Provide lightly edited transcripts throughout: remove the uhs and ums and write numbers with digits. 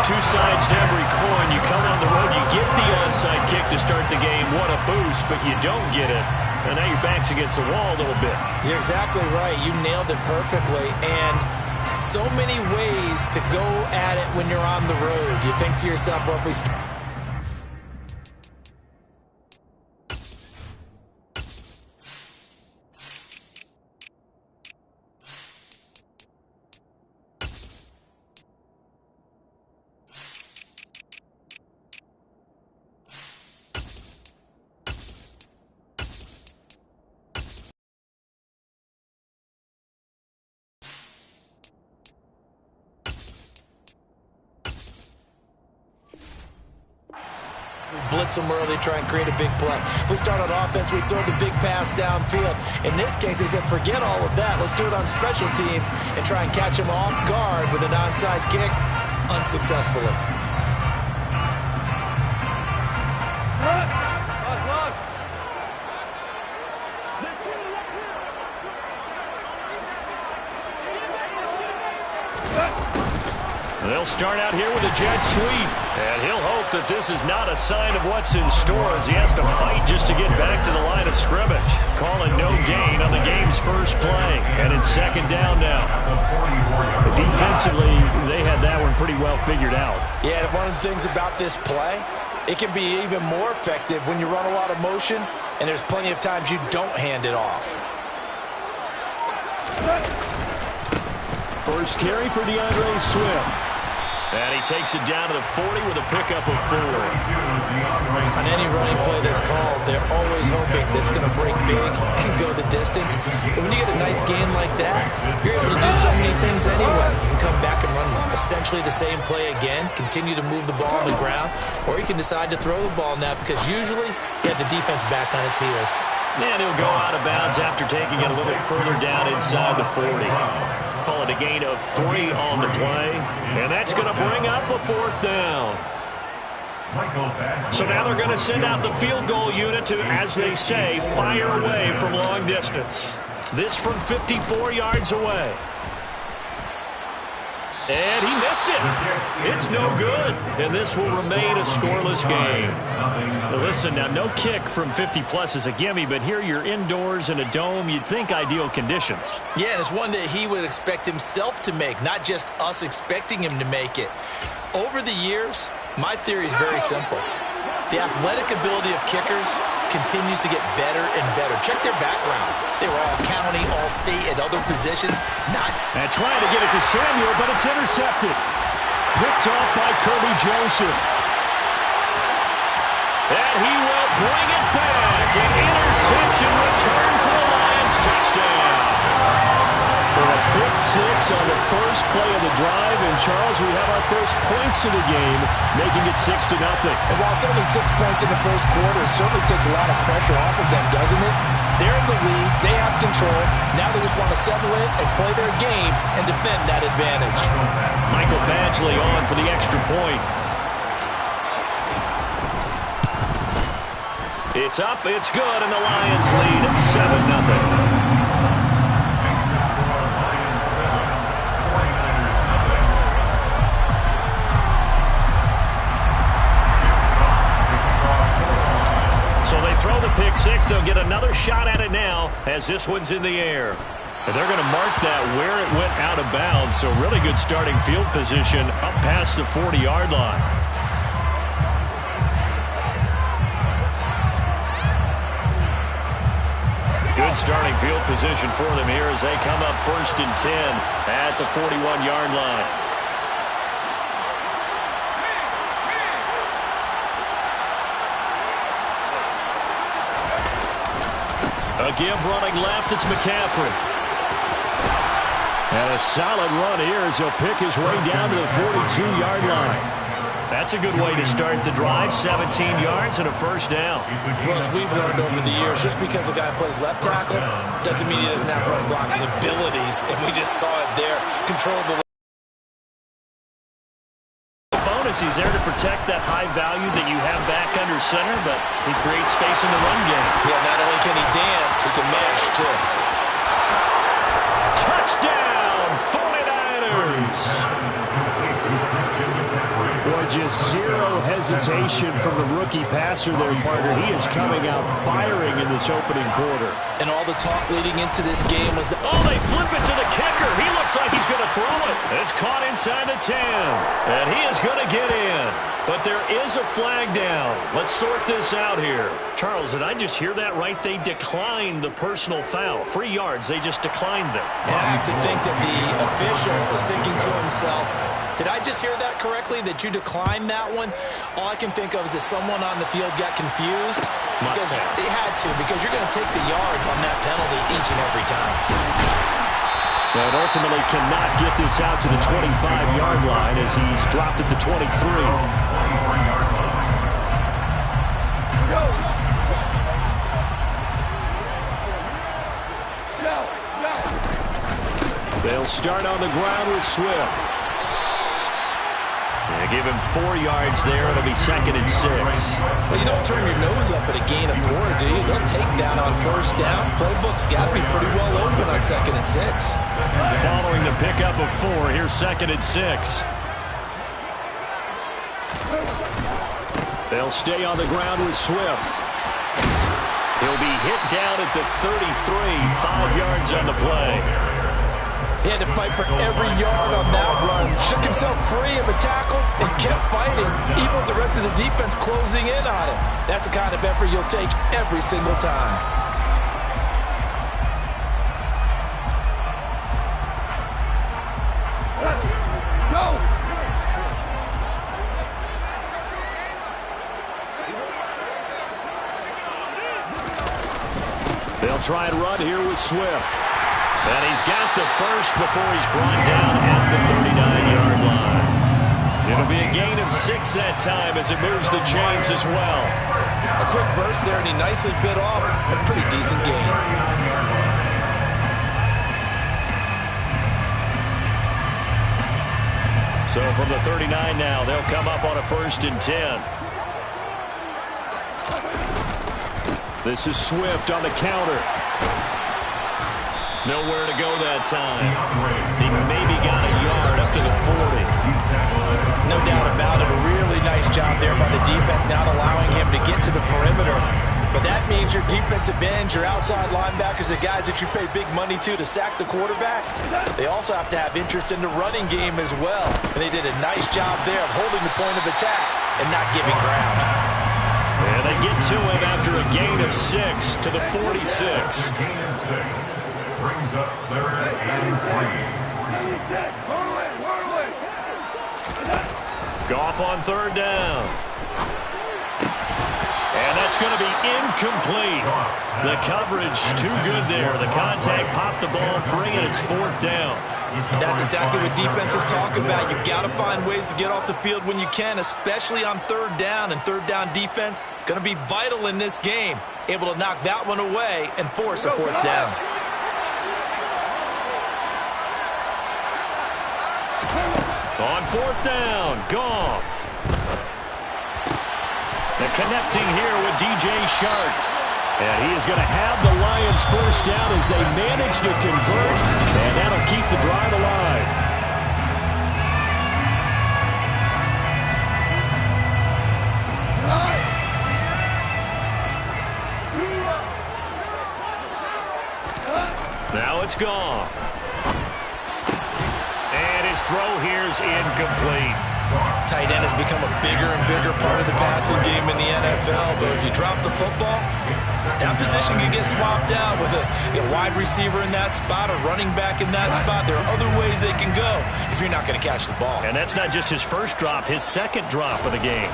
two sides to every coin. You come on the road, you get the onside kick to start the game. What a boost, but you don't get it. And now your back's against the wall a little bit. You're exactly right. You nailed it perfectly. And so many ways to go at it when you're on the road. You think to yourself, well, if we blitz them early, try and create a big play. If we start on offense, we throw the big pass downfield. In this case, they said, forget all of that. Let's do it on special teams and try and catch them off guard with an onside kick unsuccessfully. They'll start out here with a jet sweep, and he'll hope that this is not a sign of what's in store as he has to fight just to get back to the line of scrimmage. Calling no gain on the game's first play, and it's second down now. Defensively, they had that one pretty well figured out. Yeah, and one of the things about this play, it can be even more effective when you run a lot of motion, and there's plenty of times you don't hand it off. First carry for DeAndre Swift. And he takes it down to the 40 with a pickup of 4. On any running play that's called, they're always hoping that it's going to break big and go the distance. But when you get a nice gain like that, you're able to do so many things anyway. You can come back and run essentially the same play again, continue to move the ball on the ground, or you can decide to throw the ball now because usually you have the defense back on its heels. And he'll go out of bounds after taking it a little further down inside the 40. Call it a gain of 3 on the play. And that's going to bring up a 4th down. So now they're going to send out the field goal unit to, as they say, fire away from long distance. This from 54 yards away. And he missed it. It's no good. And this will remain a scoreless game. Now listen, now no kick from 50-plus is a gimme, but here you're indoors in a dome. You'd think ideal conditions. Yeah, and it's one that he would expect himself to make, not just us expecting him to make it. Over the years, my theory is very simple. The athletic ability of kickers continues to get better and better. Check their backgrounds. They were all county, all state at other positions. And trying to get it to Samuel, but it's intercepted. Picked off by Kirby Joseph. And he will bring it back. An interception return for the Lions. Touchdown. For a pick 6 on the first play of the drive. And, Charles, we have our first points of the game, making it 6-0. And while it's only 6 points in the first quarter, it certainly takes a lot of pressure off of them, doesn't it? They're in the lead. They have control. Now they just want to settle it and play their game and defend that advantage. Michael Badgley on for the extra point. It's up, it's good, and the Lions lead at 7-0. So they throw the pick 6. They'll get another shot at it now as this one's in the air. And they're going to mark that where it went out of bounds. So really good starting field position up past the 40-yard line. Good starting field position for them here as they come up 1st and 10 at the 41-yard line. A give running left, it's McCaffrey. And a solid run here as he'll pick his way down to the 42-yard line. That's a good way to start the drive, 17 yards and a first down. Well, as we've learned over the years, just because a guy plays left tackle doesn't mean he doesn't have run blocking abilities, and we just saw it there. Control the bonus. He's there to protect that high value that you have back under center, but he creates space in the run game. Yeah, not only can he dance, he can mash too. Touchdown, 49ers! Just zero hesitation from the rookie passer there, partner. He is coming out firing in this opening quarter. And all the talk leading into this game was that, oh, they flip it to the kicker. He looks like he's going to throw it. It's caught inside the 10. And he is going to get in. But there is a flag down. Let's sort this out here. Charles, did I just hear that right? They declined the personal foul. 3 yards, they just declined them. And I have to think that the official is thinking to himself, did I just hear that correctly, that you declined that one? All I can think of is that someone on the field got confused. Because they had to, because you're going to take the yards on that penalty each and every time. But ultimately cannot get this out to the 25-yard line as he's dropped at the 23. They'll start on the ground with Swift. They give him 4 yards there. It'll be 2nd and 6. Well, you don't turn your nose up at a gain of 4, do you? They'll take that on first down. Playbook's got to be pretty well open on 2nd and 6. Following the pickup of 4, here's 2nd and 6. They'll stay on the ground with Swift. He'll be hit down at the 33, 5 yards on the play. He had to fight for every yard on that run. Shook himself free of a tackle and kept fighting, even with the rest of the defense closing in on him. That's the kind of effort you'll take every single time. Go! They'll try and run here with Swift. And he's got the first before he's brought down at the 39-yard line. It'll be a gain of 6 that time as it moves the chains as well. A quick burst there, and he nicely bit off a pretty decent gain. So from the 39 now, they'll come up on a 1st and 10. This is Swift on the counter. Nowhere to go that time. He maybe got a yard up to the 40. No doubt about it. A really nice job there by the defense, not allowing him to get to the perimeter. But that means your defensive ends, your outside linebackers, the guys that you pay big money to sack the quarterback, they also have to have interest in the running game as well. And they did a nice job there of holding the point of attack and not giving ground. And they get to him after a gain of 6 to the 46. Brings up 3rd and 3. Goff on 3rd down. And that's going to be incomplete. The coverage too good there. The contact popped the ball free, and it's 4th down. And that's exactly what defenses talk about. You've got to find ways to get off the field when you can, especially on 3rd down. And 3rd down defense going to be vital in this game. Able to knock that one away and force a 4th down. On 4th down, Goff. The connecting here with DJ Shark. And he is going to have the Lions 1st down as they manage to convert. And that'll keep the drive alive. Now it's Goff. And his throw here's incomplete. Tight end has become a bigger and bigger part of the passing game in the NFL, but if you drop the football, that position can get swapped out with a wide receiver in that spot, a running back in that spot. There are other ways they can go if you're not going to catch the ball. And that's not just his first drop, his 2nd drop of the game.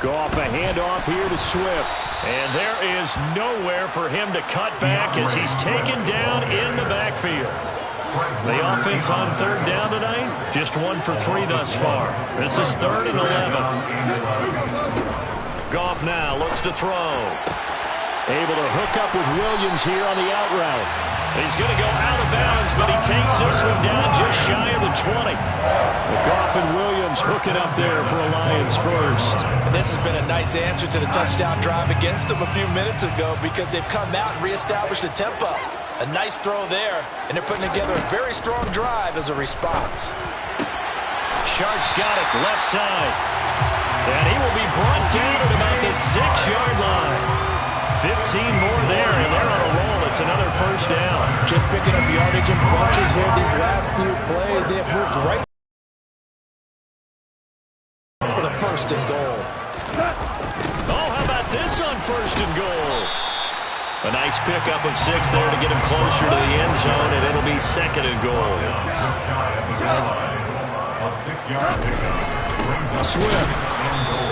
Goff a handoff here to Swift. And there is nowhere for him to cut back as he's taken down in the backfield. The offense on 3rd down tonight, just 1 for 3 thus far. This is 3rd and 11. Goff now looks to throw. Able to hook up with Williams here on the out route. He's going to go out of bounds, but he takes this one down just shy of the 20. Goff and Williams hooking up there for a Lions 1st. And this has been a nice answer to the touchdown drive against them a few minutes ago because they've come out and reestablished the tempo. A nice throw there, and they're putting together a very strong drive as a response. Sharks got it left side. And he will be brought down at about the 6-yard line. 15 more there, and they're on a roll. It's another first down. Just picking up yardage in bunches here these last few plays. They have moved right for the first and goal. Oh, how about this on first and goal? A nice pickup of 6 there to get him closer to the end zone, and it'll be second and goal. A 6-yard pickup. Swift.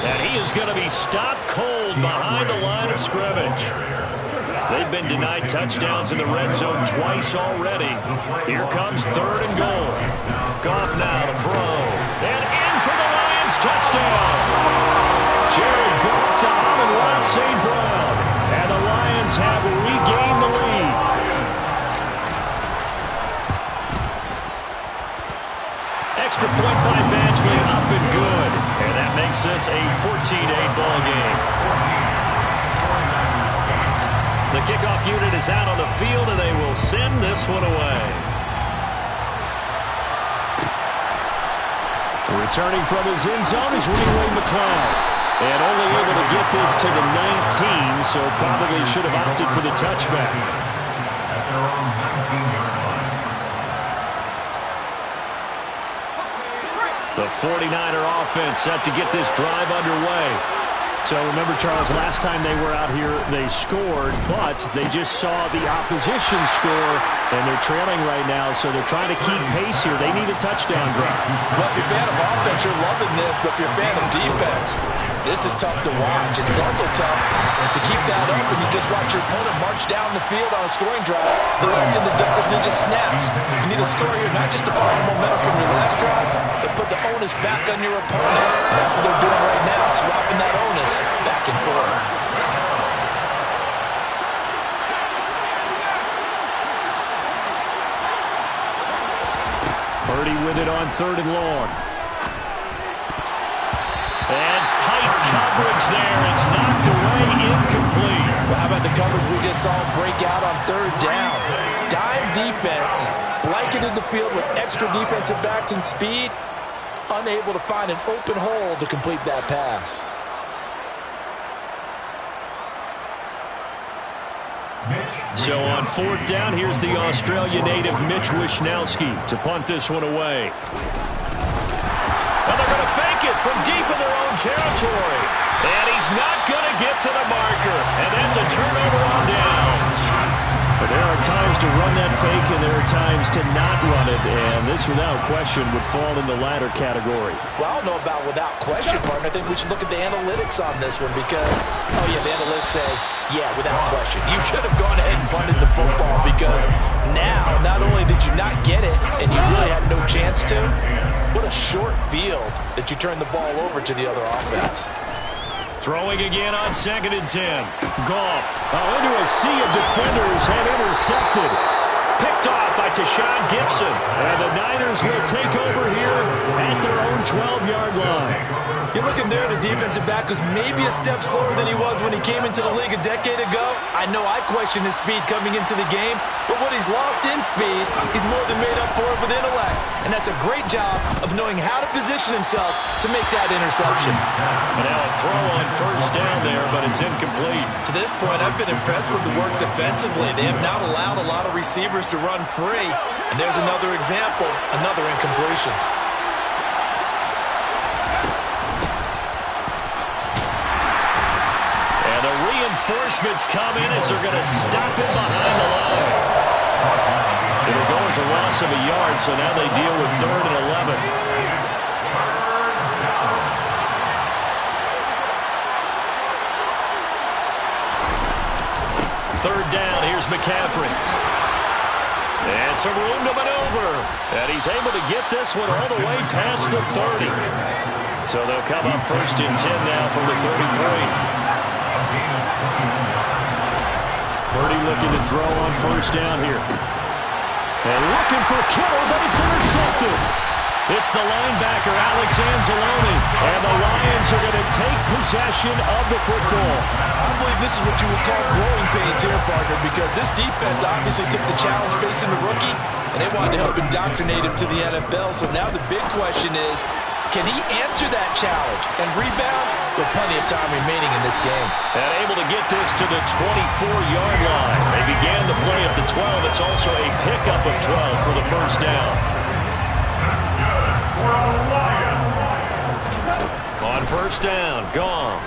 And he is going to be stopped cold behind the line of scrimmage. They've been denied touchdowns in the red zone twice already. Here comes third and goal. Goff now to throw. And in for the Lions touchdown. Jared Goff to Amon-Ra St. Brown. And the Lions have regained the lead. Extra point by Badgley, up and good. And that makes this a 14-8 ball game. The kickoff unit is out on the field, and they will send this one away. Returning from his end zone is Ray McLeod. And only able to get this to the 19, so probably should have opted for the touchback. At their own 19-yard line. The 49er offense set to get this drive underway. So remember, Charles, last time they were out here, they scored, but they just saw the opposition score, and they're trailing right now, so they're trying to keep pace here. They need a touchdown drive. Well, if you're a fan of offense, you're loving this, but if you're a fan of defense, this is tough to watch. And it's also tough to keep that up, and you just watch your opponent march down the field on a scoring drive the rest into double-digit snaps. You need a score here, not just to follow momentum from your last drive, but put the onus back on your opponent. And that's what they're doing right now, swapping that onus back and forth. Purdy with it on third and long. And tight coverage there. It's knocked away, incomplete. Well, how about the coverage we just saw break out on third down? Dime defense, blanketed the field with extra defensive backs and speed, unable to find an open hole to complete that pass. So on fourth down, here's the Australia native Mitch Wishnowsky to punt this one away. And they're going to fake it from deep in their own territory. And he's not going to get to the marker. And that's a turnover on downs. But there are times to run that fake, and there are times to not run it. And this, without question, would fall in the latter category. Well, I don't know about without question, partner. I think we should look at the analytics on this one because, oh, yeah, the analytics say, yeah, without question. You should have gone ahead and punted the football because now, not only did you not get it, and you really had no chance to, what a short field that you turned the ball over to the other offense. Throwing again on 2nd and 10. Goff into a sea of defenders and intercepted. Picked off by Tashawn Gibson. And the Niners will take over here at their own 12-yard line. You're looking there at a defensive back who's maybe a step slower than he was when he came into the league a decade ago. I know I questioned his speed coming into the game, but what he's lost in speed, he's more than made up for it with intellect. And that's a great job of knowing how to position himself to make that interception. And now a throw on first down there, but it's incomplete. To this point, I've been impressed with the work defensively. They have not allowed a lot of receivers to run free. And there's another example, another incompletion. Reinforcements come in as they're going to stop him behind the line. It'll go as a loss of a yard, so now they deal with 3rd and 11. Third down, here's McCaffrey. And some room to maneuver. And he's able to get this one all the way past the 30. So they'll come up 1st and 10 now from the 33. Purdy looking to throw on first down here. And looking for Kittle, but it's intercepted. It's the linebacker, Alex Anzalone. And the Lions are going to take possession of the football. I believe this is what you would call growing pains here, partner, because this defense obviously took the challenge facing the rookie, and they wanted to help indoctrinate him to the NFL. So now the big question is, Can he answer that challenge and rebound? With plenty of time remaining in this game. And able to get this to the 24-yard line. They began the play at the 12. It's also a pickup of 12 for the first down. That's good for the Lions. On first down, Goff.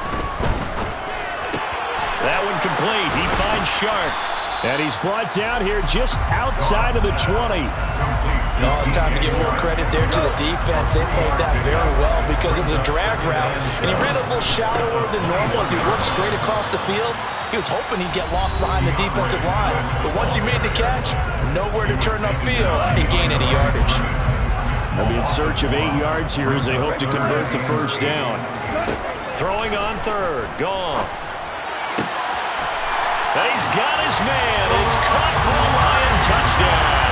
That one complete. He finds Sharp. And he's brought down here just outside of the 20. Oh, it's time to give more credit there to the defense. They played that very well because it was a drag route, and he ran a little shallower than normal as he worked straight across the field. He was hoping he'd get lost behind the defensive line, but once he made the catch, nowhere to turn upfield and gain any yardage. They'll be in search of 8 yards here as they hope to convert the first down. Throwing on third, Goff. He's got his man. It's caught for a Lion touchdown.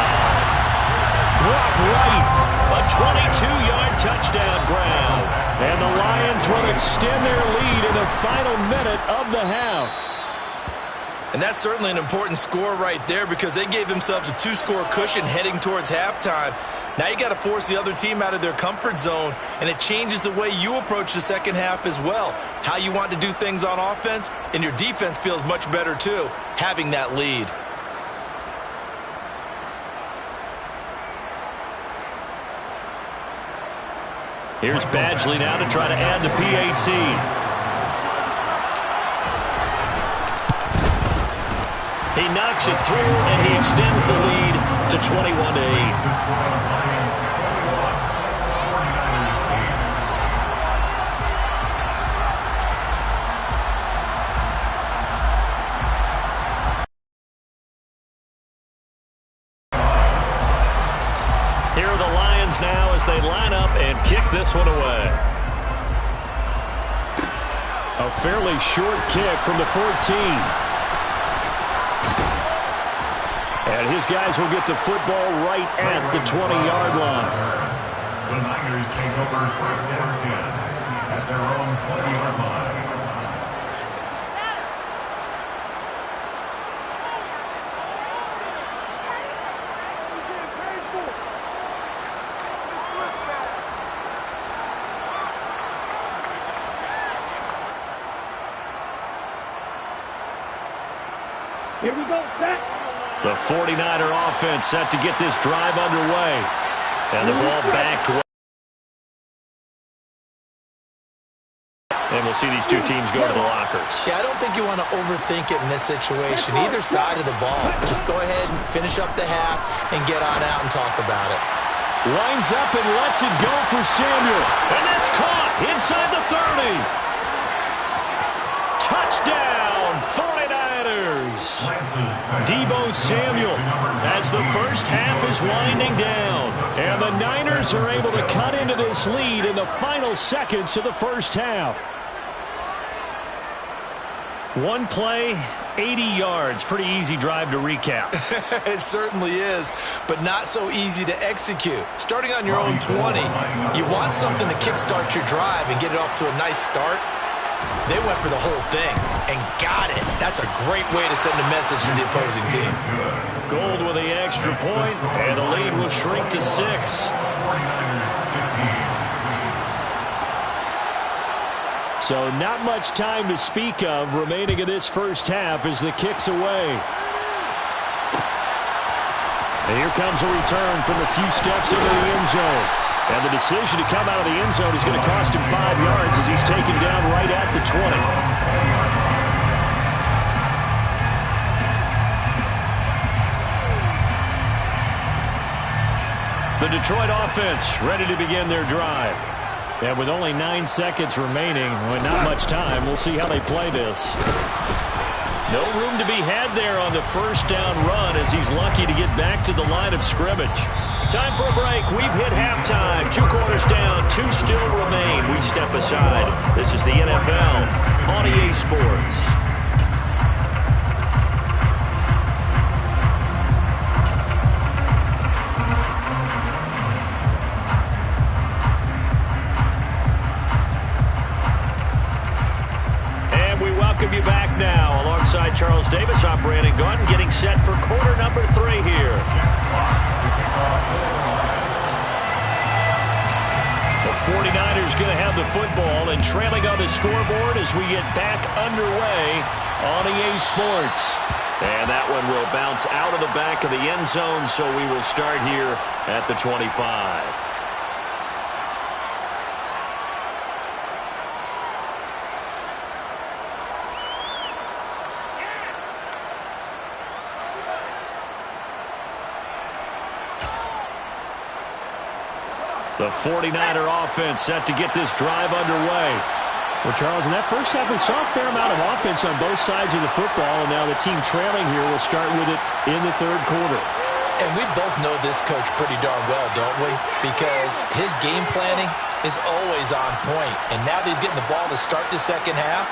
Brought right. A 22-yard touchdown grab. And the Lions will extend their lead in the final minute of the half. And that's certainly an important score right there because they gave themselves a 2-score cushion heading towards halftime. Now you got to force the other team out of their comfort zone, and it changes the way you approach the second half as well. How you want to do things on offense, and your defense feels much better too, having that lead. Here's Badgley now to try to add the PAT. He knocks it through, and he extends the lead to 21-8. Here are the Lions now as they line up and kick this one away. A fairly short kick from the 14. And his guys will get the football right at the 20-yard line. The Niners take over first and 10 at their own 20-yard line. Here we go, set. The 49er offense set to get this drive underway. And the ball back to... And we'll see these two teams go to the lockers. Yeah, I don't think you want to overthink it in this situation. Either side of the ball. Just go ahead and finish up the half and get on out and talk about it. Lines up and lets it go for Samuel. And that's caught inside the 30. Touchdown, 49ers. Deebo Samuel as the first half is winding down. And the Niners are able to cut into this lead in the final seconds of the first half. One play, 80 yards. Pretty easy drive to recap. It certainly is, but not so easy to execute. Starting on your own 20, you want something to kickstart your drive and get it off to a nice start. They went for the whole thing and got it. That's a great way to send a message to the opposing team. Gold with the extra point, and the lead will shrink to 6. So not much time to speak of remaining in this first half as the kick's away. And here comes a return from a few steps into the end zone. And the decision to come out of the end zone is going to cost him 5 yards as he's taken down right at the 20. The Detroit offense ready to begin their drive. And with only 9 seconds remaining, with not much time, we'll see how they play this. No room to be had there on the first down run as he's lucky to get back to the line of scrimmage. Time for a break. We've hit halftime. 2 quarters down, 2 still remain. We step aside. This is the NFL on EA Sports. Welcome you back now. Alongside Charles Davis, I'm Brandon Gunn, getting set for quarter number 3 here. The 49ers going to have the football and trailing on the scoreboard as we get back underway on EA Sports. And that one will bounce out of the back of the end zone, so we will start here at the 25. The 49er offense set to get this drive underway. Well, Charles, in that first half, we saw a fair amount of offense on both sides of the football, and now the team trailing here will start with it in the third quarter. And we both know this coach pretty darn well, don't we? Because his game planning is always on point. And now that he's getting the ball to start the second half,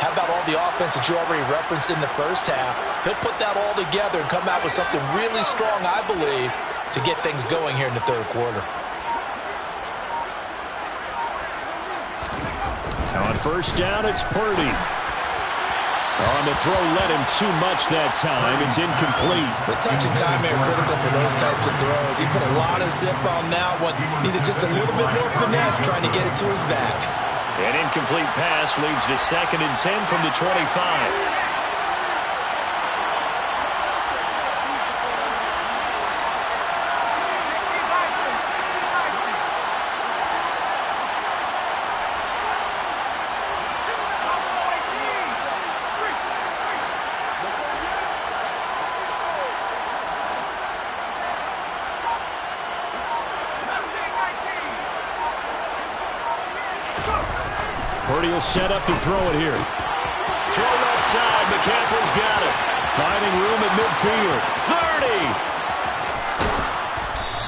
how about all the offense that you already referenced in the first half? He'll put that all together and come out with something really strong, I believe, to get things going here in the third quarter. On first down, it's Purdy. On the throw, led him too much that time. It's incomplete. The touch and time are critical for those types of throws. He put a lot of zip on that one. Needed just a little bit more finesse trying to get it to his back. An incomplete pass leads to 2nd and 10 from the 25. Purdy will set up to throw it here. Thrown offside. McCaffrey's got it. Finding room at midfield.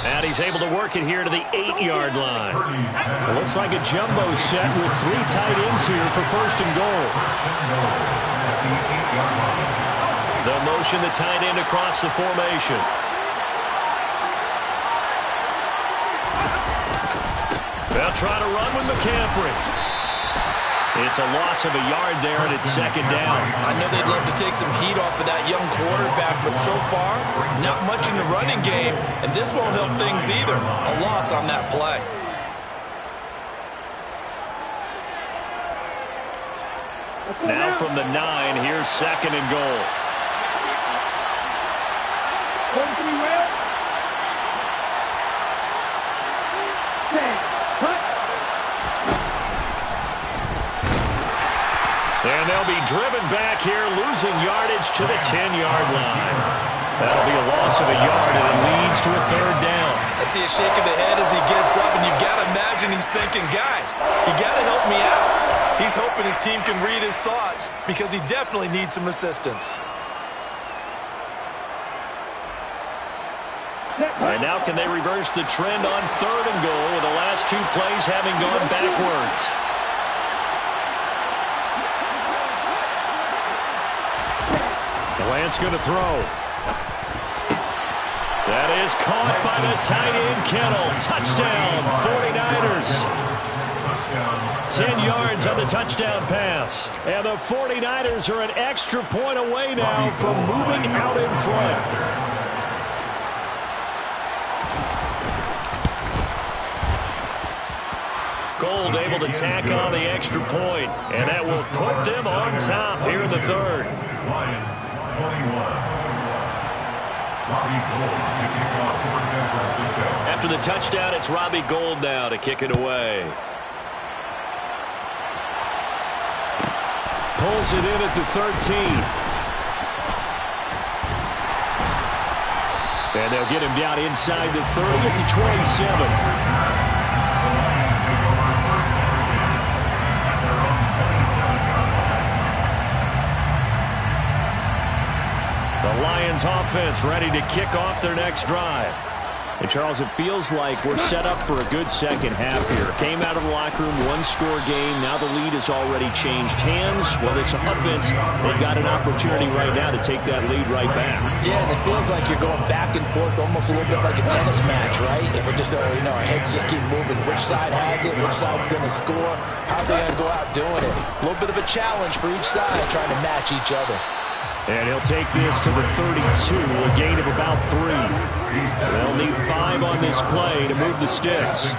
30. And he's able to work it here to the 8-yard line. It looks like a jumbo set with 3 tight ends here for first and goal. They'll motion the tight end across the formation. They'll try to run with McCaffrey. It's a loss of a yard there, and it's 2nd down. I know they'd love to take some heat off of that young quarterback, but so far, not much in the running game, and this won't help things either. A loss on that play. Now from the 9, here's 2nd and goal. And they'll be driven back here, losing yardage to the 10-yard line. That'll be a loss of a yard, and it leads to a 3rd down. I see a shake of the head as he gets up, and you've got to imagine he's thinking, guys, you got to help me out. He's hoping his team can read his thoughts because he definitely needs some assistance. All right, now can they reverse the trend on 3rd and goal with the last 2 plays having gone backwards? Lance going to throw. That is caught by the tight end, Kittle. Touchdown, 49ers. 10 yards on the touchdown pass. And the 49ers are an extra point away now from moving out in front. Gold able to tack on the extra point, and that will put them on top here in the 3rd. Lions 21. After the touchdown, it's Robbie Gould now to kick it away. Pulls it in at the 13. And they'll get him down inside the 30 to 27. The Lions offense ready to kick off their next drive. And, Charles, it feels like we're set up for a good second half here. Came out of the locker room, 1-score game. Now the lead has already changed hands. Well, this offense, they've got an opportunity right now to take that lead right back. Yeah, and it feels like you're going back and forth almost a little bit like a tennis match, right? And we're just, our heads just keep moving. Which side has it? Which side's going to score? How are they going to go out doing it? A little bit of a challenge for each side trying to match each other. And he'll take this to the 32, a gain of about 3. They'll need 5 on this play to move the sticks.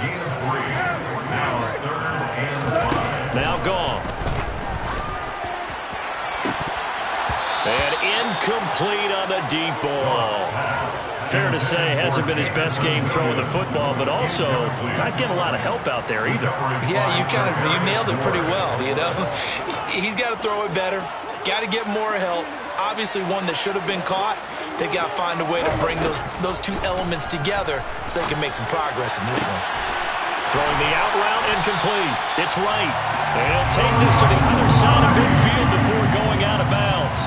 Now gone. And incomplete on the deep ball. Fair to say, hasn't been his best game throwing the football, but also not getting a lot of help out there either. Yeah, you nailed it pretty well, you know. He's got to throw it better. Got to get more help. Obviously one that should have been caught. They've got to find a way to bring those two elements together so they can make some progress in this one. Throwing the out route incomplete. It's right. And he'll take this to the other side of midfield before going out of bounds.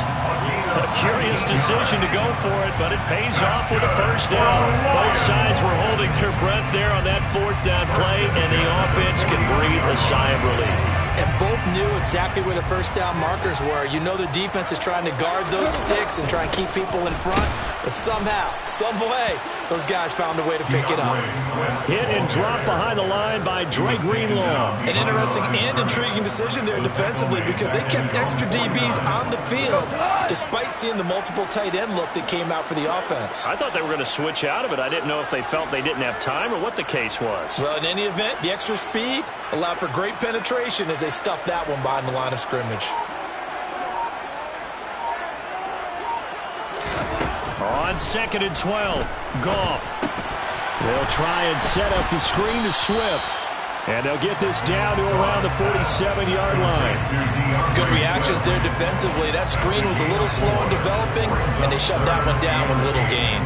A curious decision to go for it, but it pays off with a first down. Both sides were holding their breath there on that fourth down play, and the offense can breathe a sigh of relief. And both knew exactly where the first down markers were. You know the defense is trying to guard those sticks and try and keep people in front, but somehow, some way, those guys found a way to pick it up. Hit and drop behind the line by Dre Greenlaw. An interesting and intriguing decision there defensively because they kept extra DBs on the field despite seeing the multiple tight end look that came out for the offense. I thought they were going to switch out of it. I didn't know if they felt they didn't have time or what the case was. Well, in any event, the extra speed allowed for great penetration as they stuffed that one behind the line of scrimmage. On 2nd and 12, Goff. They'll try and set up the screen to Swift. And they'll get this down to around the 47-yard line. Good reactions there defensively. That screen was a little slow in developing, and they shut that one down with little gain.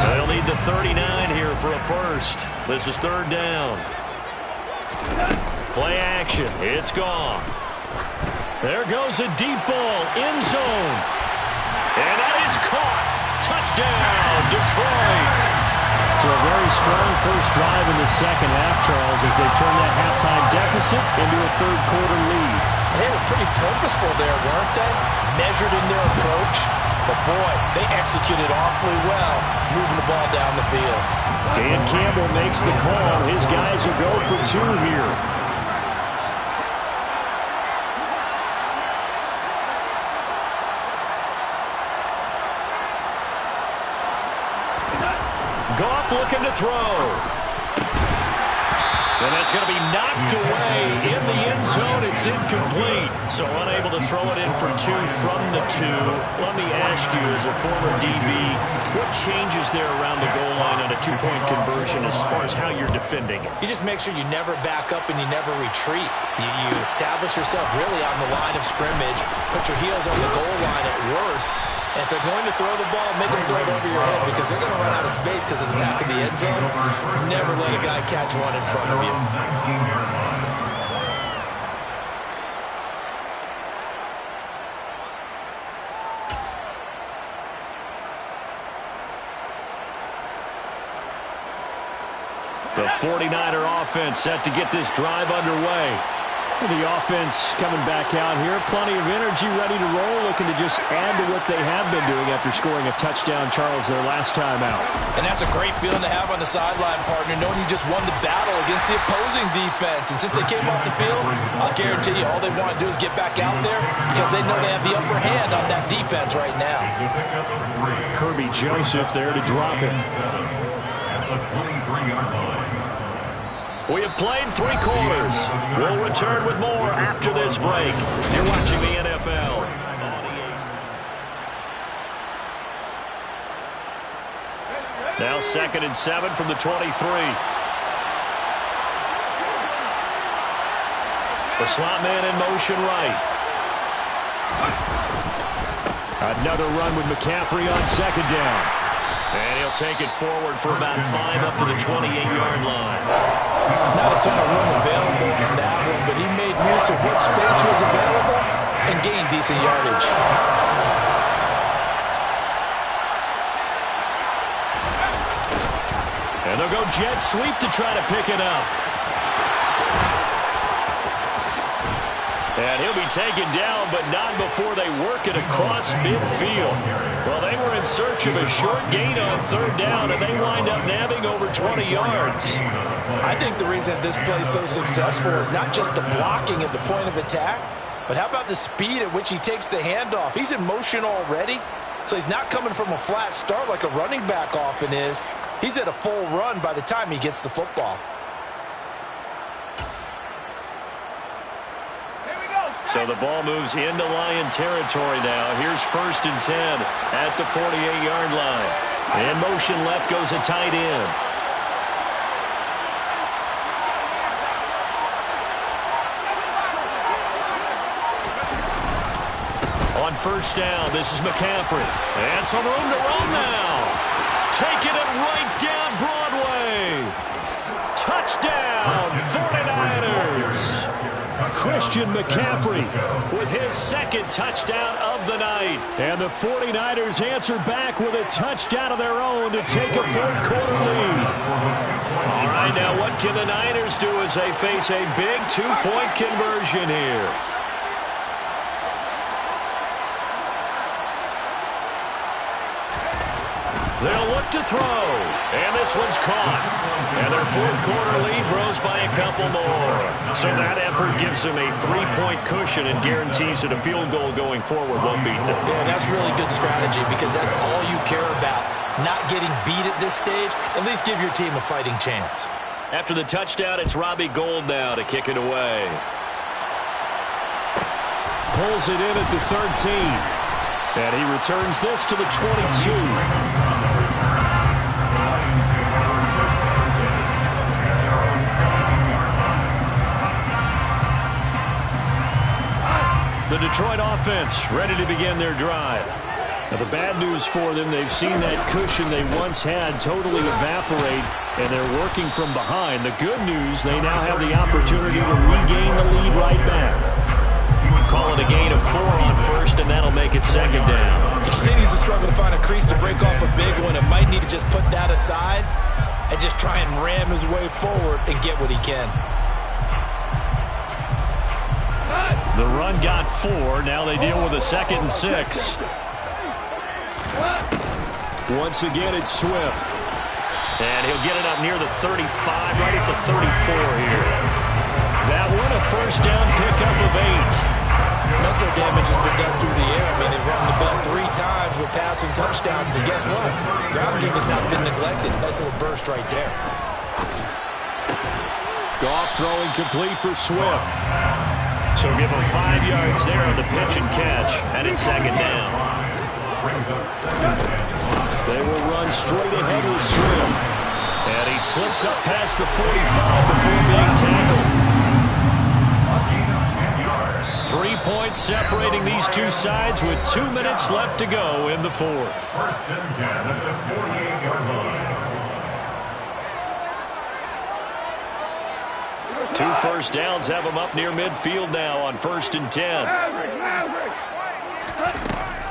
They'll need the 39 here for a first. This is 3rd down. Play action. It's Goff. There goes a deep ball. End zone. And that is caught. Touchdown, Detroit. To a very strong first drive in the second half, Charles, as they turn that halftime deficit into a third-quarter lead. They were pretty purposeful there, weren't they? Measured in their approach. But, boy, they executed awfully well, moving the ball down the field. Dan Campbell makes the call. His guys will go for 2 here. Goff looking to throw. And that's going to be knocked away in the end zone. It's incomplete. So unable to throw it in for 2 from the 2. Let me ask you, as a former DB, what changes there around the goal line on a 2-point conversion as far as how you're defending it? You just make sure you never back up and you never retreat. You establish yourself really on the line of scrimmage, put your heels on the goal line at worst. And if they're going to throw the ball, make them throw it over your head because they're going to run out of space because of the back of the end zone. Never let a guy catch one in front of you. The 49er offense set to get this drive underway. The offense coming back out here. Plenty of energy, ready to roll, looking to just add to what they have been doing after scoring a touchdown, Charles, their last time out. And that's a great feeling to have on the sideline, partner, knowing you just won the battle against the opposing defense. And since they came off the field, I'll guarantee you all they want to do is get back out there because they know they have the upper hand on that defense right now. Kirby Joseph there to drop it. At the 23-yard line. We have played 3 quarters. We'll return with more after this break. You're watching the NFL. Now 2nd and 7 from the 23. The slot man in motion right. Another run with McCaffrey on 2nd down. And he'll take it forward for about 5 up to the 28-yard line. Not a ton of room available on that one, but he made use of what space was available and gained decent yardage. And they'll go jet sweep to try to pick it up. And he'll be taken down, but not before they work it across midfield. Well, they were in search of a short gain on 3rd down, and they wind up nabbing over 20 yards. I think the reason this play is so successful is not just the blocking at the point of attack, but how about the speed at which he takes the handoff? He's in motion already, so he's not coming from a flat start like a running back often is. He's at a full run by the time he gets the football. So the ball moves into Lion territory now. Here's 1st and 10 at the 48-yard line. In motion left goes a tight end. On 1st down, this is McCaffrey. And some room to run now. Taking it right down Broadway. Touchdown, 49ers. Christian McCaffrey with his 2nd touchdown of the night. And the 49ers answer back with a touchdown of their own to take a 4th quarter lead. All right, now what can the Niners do as they face a big 2-point conversion here? They'll look to throw, and this one's caught. And their 4th quarter lead grows by a couple more. So that effort gives them a 3-point cushion and guarantees that a field goal going forward won't beat them. Yeah, that's really good strategy because that's all you care about. Not getting beat at this stage, at least give your team a fighting chance. After the touchdown, it's Robbie Gould now to kick it away. Pulls it in at the 13. And he returns this to the 22. The Detroit offense ready to begin their drive. Now the bad news for them, they've seen that cushion they once had totally evaporate, and they're working from behind. The good news, they now have the opportunity to regain the lead right back. Call it a gain of 4 on 1st, and that'll make it 2nd down. He continues to struggle to find a crease to break off a big one and might need to just put that aside and just try and ram his way forward and get what he can. The run got 4. Now they deal with a 2nd and 6. Once again, it's Swift. And he'll get it up near the 35, right at the 34 here. That one a 1st down pickup of 8. Most of the damage has been done through the air. I mean, they've run the ball 3 times with passing touchdowns, but guess what? Ground game has not been neglected. Nice little burst right there. Goff throwing complete for Swift. So give him 5 yards there on the pitch and catch, and it's 2nd down. They will run straight ahead with Swift. And he slips up past the 45 before being tackled. 3 points separating these two sides with 2 minutes left to go in the 4th. 1st and 10 at the 48-yard line. 2 first downs have them up near midfield now on 1st and 10.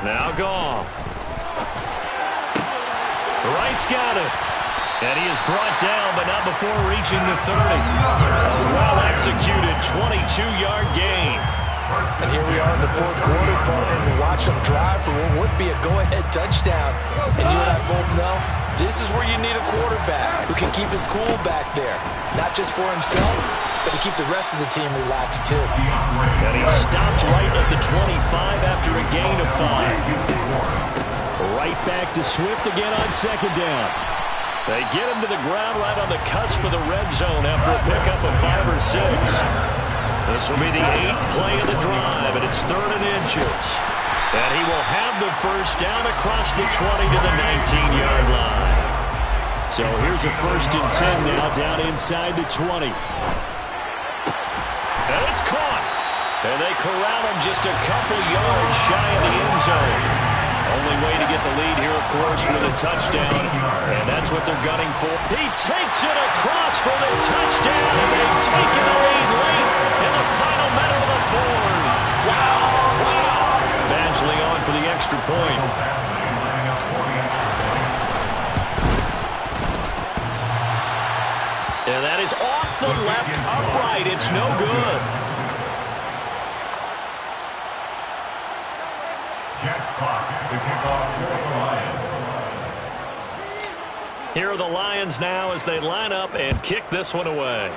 Now Goff. Wright's got it. And he is brought down, but not before reaching the 30. A well-executed 22-yard gain. And here we are in the 4th quarter, and watch them drive for what would be a go-ahead touchdown. And you and I both know this is where you need a quarterback who can keep his cool back there. Not just for himself, but to keep the rest of the team relaxed too. And he stopped right at the 25 after a gain of 5. Right back to Swift again on 2nd down. They get him to the ground right on the cusp of the red zone after a pickup of 5 or 6. This will be the 8th play of the drive, and it's 3rd and inches. And he will have the 1st down across the 20 to the 19-yard line. So here's a 1st and 10 now down inside the 20. And it's caught. And they corral him just a couple yards shy of the end zone. Only way to get the lead here, of course, with a touchdown. And that's what they're gunning for. He takes it across for the touchdown, and they've taken the lead late in the final minute of the 4th. Wow, wow. Badgley on for the extra point. And that is off the left upright. It's no good. Jack Fox to kick off for the Lions. Here are the Lions now as they line up and kick this one away.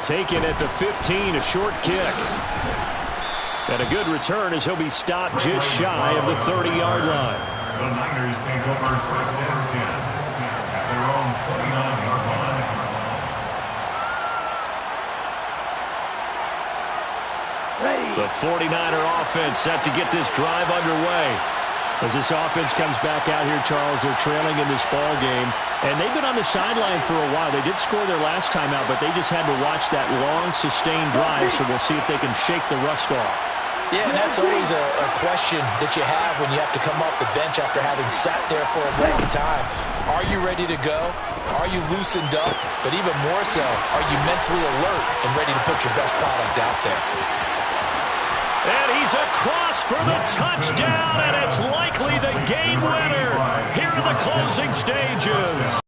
Taken at the 15, a short kick. And a good return as he'll be stopped just shy of the 30-yard line. The Niners take over 1st and 10 at their own 29-yard line. The 49er offense set to get this drive underway. As this offense comes back out here, Charles, they're trailing in this ball game. And they've been on the sideline for a while. They did score their last time out, but they just had to watch that long, sustained drive, so we'll see if they can shake the rust off. Yeah, and that's always a question that you have when you have to come off the bench after having sat there for a long time. Are you ready to go? Are you loosened up? But even more so, are you mentally alert and ready to put your best product out there? And he's across for the touchdown, and it's likely the game winner here in the closing stages.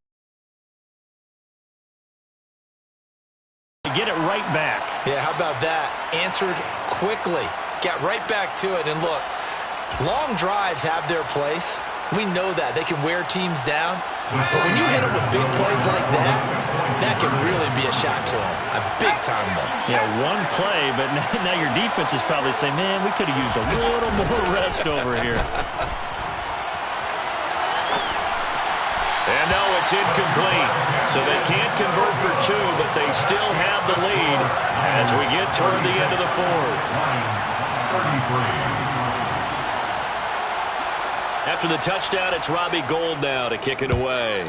Get it right back. Yeah, how about that? Answered quickly. Got right back to it. And look, long drives have their place. We know that. They can wear teams down. But when you hit them with big plays like that, that can really be a shot to them. A big-time one. Yeah, one play, but now your defense is probably saying, man, we could have used a little more rest over here. And no, it's incomplete. So they can't convert for two, but they still have the lead as we get toward the end of the fourth. After the touchdown, it's Robbie Gould now to kick it away.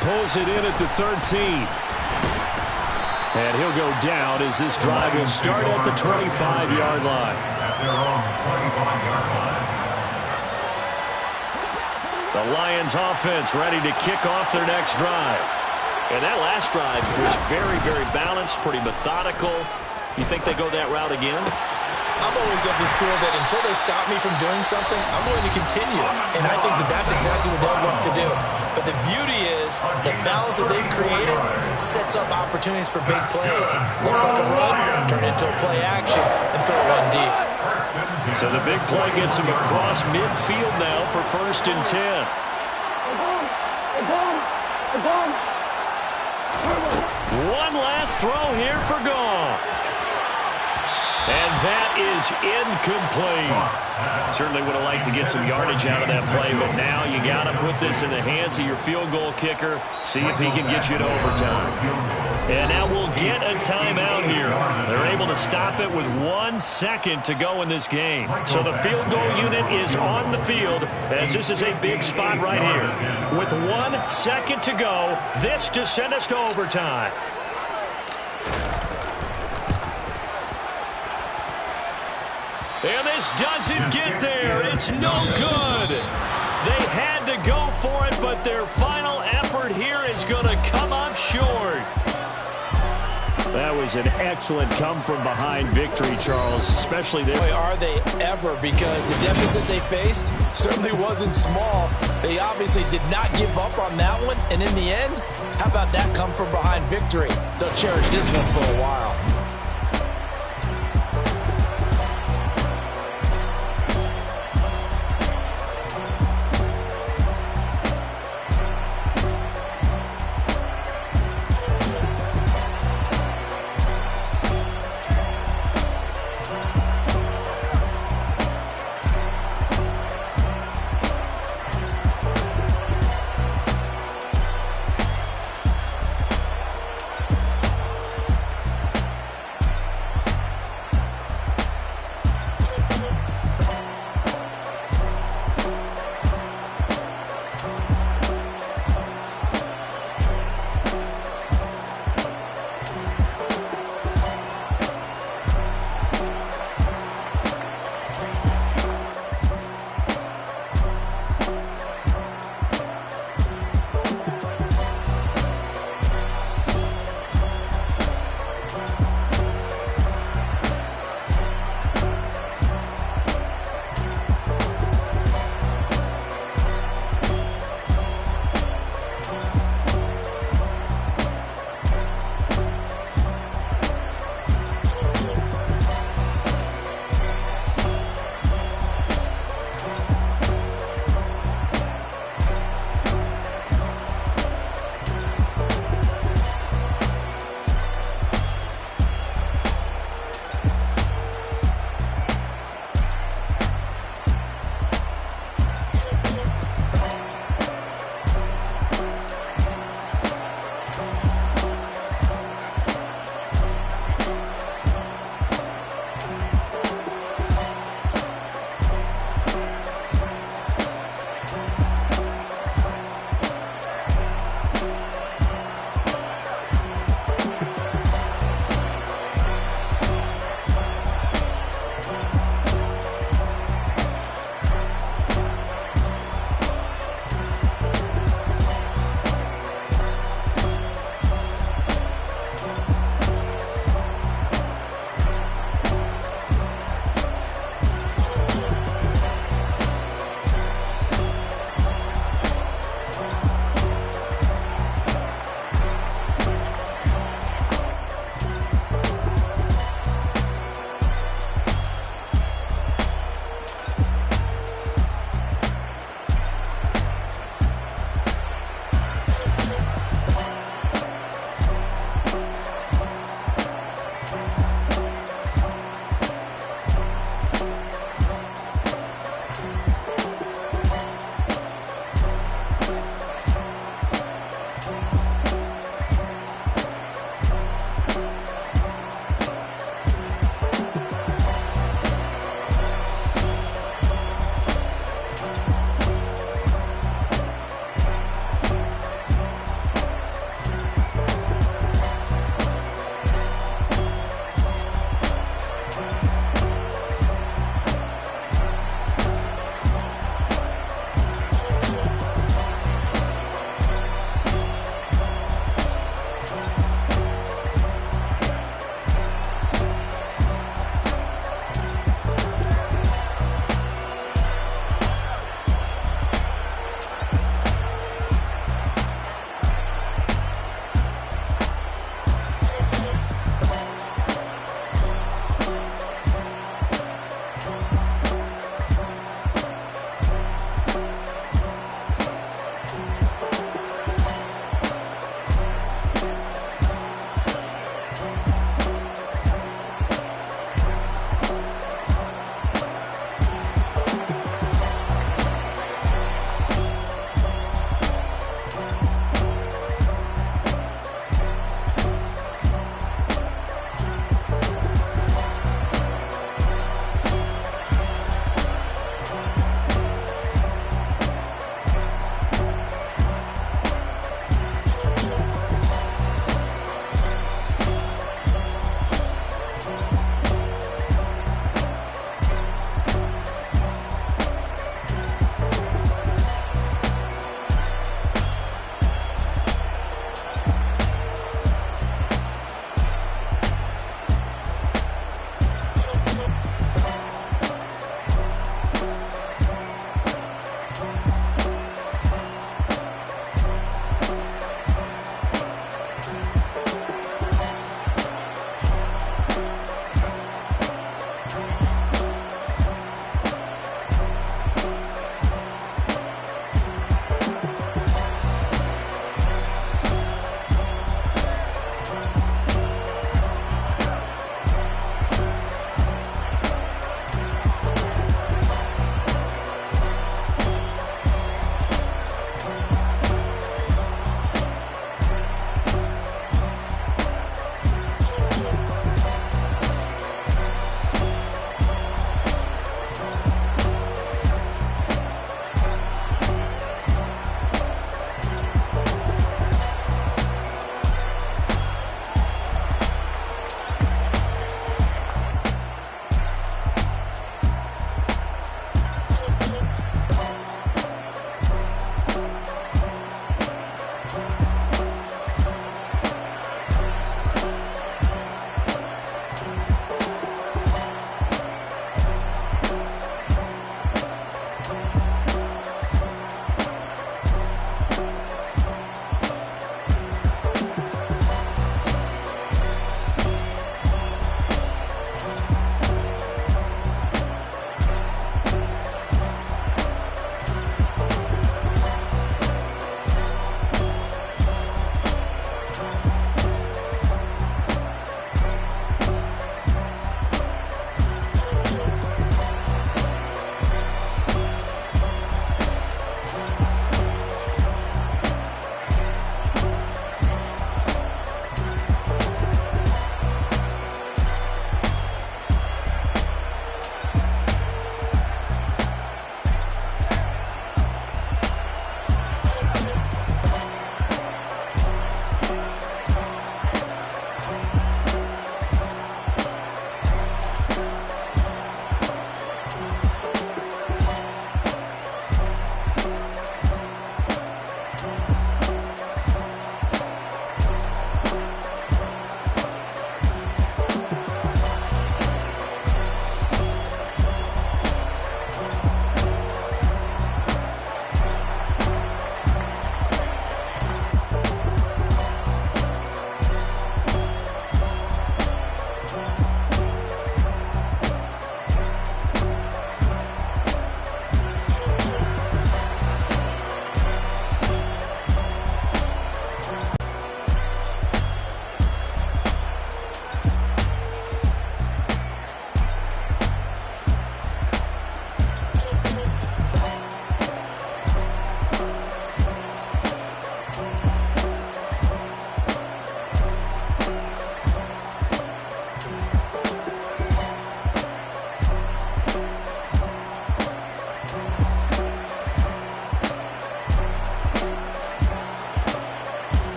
Pulls it in at the 13. And he'll go down as this drive will start at the 25-yard line. At their own 25-yard line. The Lions offense ready to kick off their next drive. And that last drive was very, very balanced, pretty methodical. You think they go that route again? I'm always of the school that until they stop me from doing something, I'm going to continue. And I think that that's exactly what they'll look to do. But the beauty is the balance that they've created sets up opportunities for big plays. Looks like a run, turn it into a play action, and throw one deep. So the big play gets him across midfield now for 1st and 10. One last throw here for Goff. And that is incomplete. Certainly would have liked to get some yardage out of that play, but now you got to put this in the hands of your field goal kicker, see if he can get you to overtime. And now we'll get a timeout here. They're able to stop it with 1 second to go in this game. So the field goal unit is on the field as this is a big spot right here. With 1 second to go, this to send us to overtime. And this doesn't get there. It's no good. They had to go for it, but their final effort here is going to come up short. That was an excellent come-from-behind victory, Charles, especially there. Boy, are they ever, because the deficit they faced certainly wasn't small. They obviously did not give up on that one, and in the end, how about that come-from-behind victory? They'll cherish this one for a while.